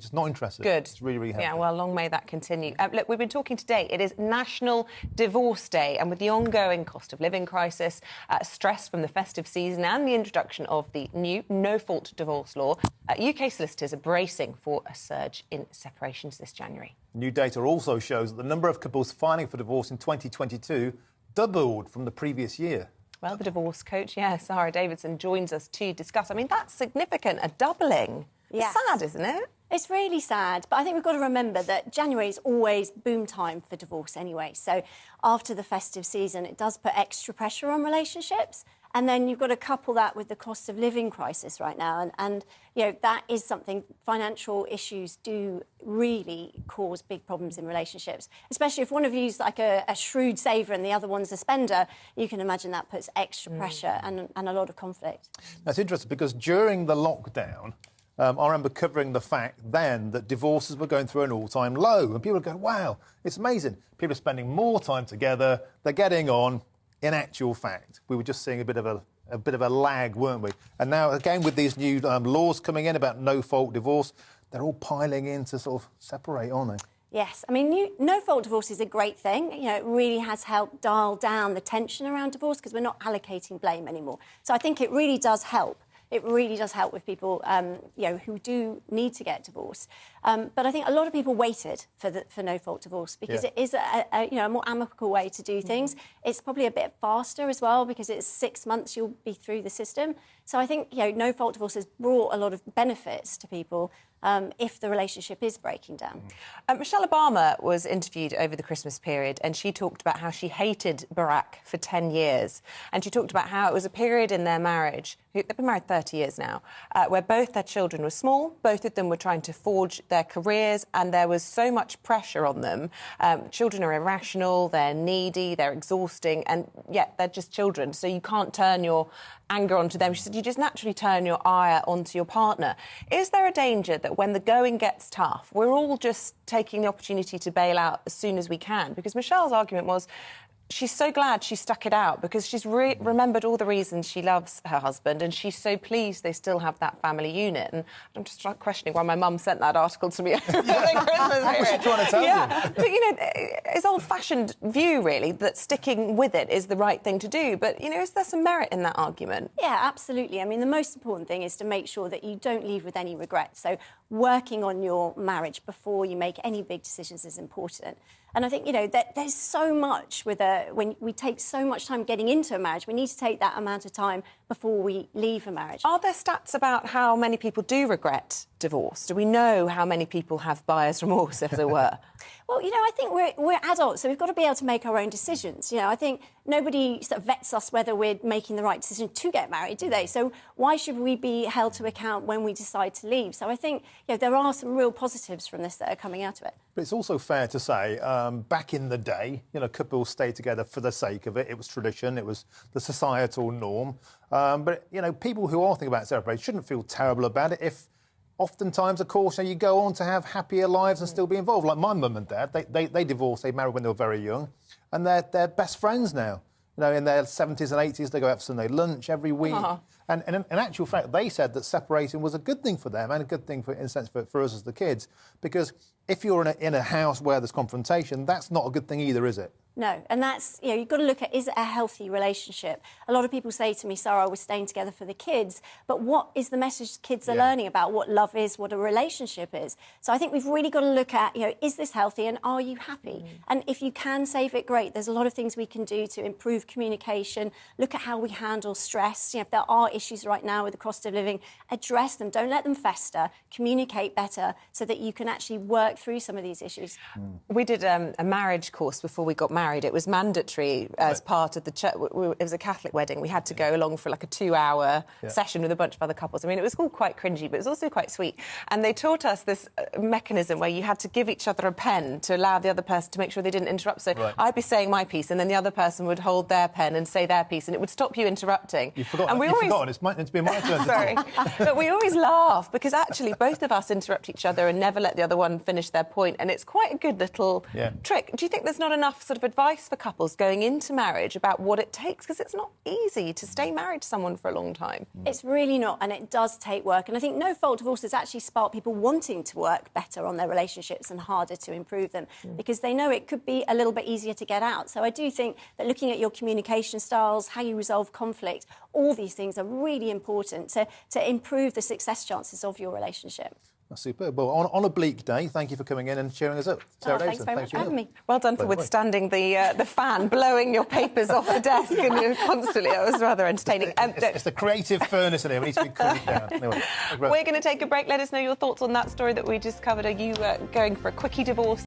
Just not interested. Good. It's really, really happy. Yeah, well, long may that continue. Look, we've been talking today. It is National Divorce Day, and with the ongoing cost of living crisis, stress from the festive season and the introduction of the new no-fault divorce law, UK solicitors are bracing for a surge in separations this January. New data also shows that the number of couples filing for divorce in 2022 doubled from the previous year. Well, the divorce coach, Sarah Davidson, joins us to discuss. I mean, that's significant, a doubling. Yes. It's sad, isn't it? It's really sad, but I think we've got to remember that January is always boom time for divorce anyway. So after the festive season, it does put extra pressure on relationships. And then you've got to couple that with the cost of living crisis right now. And you know, that is something, financial issues do really cause big problems in relationships, especially if one of you's like a shrewd saver and the other one's a spender. You can imagine that puts extra pressure and a lot of conflict. That's interesting because during the lockdown, I remember covering the fact then that divorces were going through an all-time low. And people were going, wow, it's amazing. People are spending more time together. They're getting on. In actual fact, we were just seeing a bit of a lag, weren't we? And now, again, with these new laws coming in about no-fault divorce, they're all piling in to sort of separate, aren't they? Yes. I mean, no-fault divorce is a great thing. You know, it really has helped dial down the tension around divorce because we're not allocating blame anymore. So I think it really does help. It really does help with people, you know, who do need to get divorced. But I think a lot of people waited for no-fault divorce because it is a more amicable way to do things. It's probably a bit faster as well because it's 6 months you'll be through the system. So I think, you know, no-fault divorce has brought a lot of benefits to people if the relationship is breaking down. Michelle Obama was interviewed over the Christmas period and she talked about how she hated Barack for 10 years. And she talked about how it was a period in their marriage, they've been married 30 years now, where both their children were small, both of them were trying to forge their careers and there was so much pressure on them. Children are irrational, they're needy, they're exhausting, and yet they're just children, so you can't turn your anger onto them. She said you just naturally turn your ire onto your partner. Is there a danger that when the going gets tough, we're all just taking the opportunity to bail out as soon as we can? Because Michelle's argument was she's so glad she stuck it out because she's remembered all the reasons she loves her husband and she's so pleased they still have that family unit. And I'm just questioning why my mum sent that article to me over the Christmas period. What's she trying to tell you? But, you know, it's old-fashioned view, really, that sticking with it is the right thing to do. But, you know, is there some merit in that argument? Yeah, absolutely. I mean, the most important thing is to make sure that you don't leave with any regrets. So working on your marriage before you make any big decisions is important. And I think, you know, that there's so much when we take so much time getting into a marriage, we need to take that amount of time before we leave a marriage. Are there stats about how many people do regret divorce? Do we know how many people have buyer's remorse, as it were? Well, you know, I think we're adults, so we've got to be able to make our own decisions. You know, I think nobody sort of vets us whether we're making the right decision to get married, do they? So why should we be held to account when we decide to leave? So I think, you know, there are some real positives from this that are coming out of it. But it's also fair to say, back in the day, you know, couples stayed together for the sake of it. It was tradition. It was the societal norm. But, you know, people who are thinking about separating shouldn't feel terrible about it if oftentimes, of course, you go on to have happier lives and still be involved. Like my mum and dad, they divorced, they married when they were very young, and they're best friends now. You know, in their 70s and 80s, they go out for Sunday lunch every week. And in actual fact, they said that separating was a good thing for them and a good thing, in a sense, for us as the kids. Because if you're in a house where there's confrontation, that's not a good thing either, is it? No, and that's, you know, you've got to look at, is it a healthy relationship? A lot of people say to me, Sarah, we're staying together for the kids, but what is the message kids are learning about what love is, what a relationship is? So I think we've really got to look at, you know, is this healthy and are you happy? And if you can save it, great. There's a lot of things we can do to improve communication, look at how we handle stress. You know, if there are issues right now with the cost of living, address them, don't let them fester, communicate better so that you can actually work through some of these issues. We did a marriage course before we got married. It was mandatory as part of the church. It was a Catholic wedding. We had to go along for like a 2-hour session with a bunch of other couples. I mean, it was all quite cringy, but it was also quite sweet. And they taught us this mechanism where you had to give each other a pen to allow the other person to make sure they didn't interrupt. So I'd be saying my piece and then the other person would hold their pen and say their piece and it would stop you interrupting. You've forgotten. It's been my turn. Sorry. But we always laugh because actually both of us interrupt each other and never let the other one finish their point. And it's quite a good little trick. Do you think there's not enough sort of advice advice for couples going into marriage about what it takes? Because it's not easy to stay married to someone for a long time. It's really not, and it does take work. And I think no-fault divorces actually spark people wanting to work better on their relationships and harder to improve them because they know it could be a little bit easier to get out. So I do think that looking at your communication styles, how you resolve conflict, all these things are really important to improve the success chances of your relationship. That's superb. Well, on a bleak day, thank you for coming in and cheering us up. Sarah Thanks very much for having me. Well done for withstanding the fan blowing your papers off the desk and you're constantly. It was rather entertaining. It's the creative furnace in here. We need to be cooled down. Anyway, we're going to take a break. Let us know your thoughts on that story that we just covered. Are you going for a quickie divorce?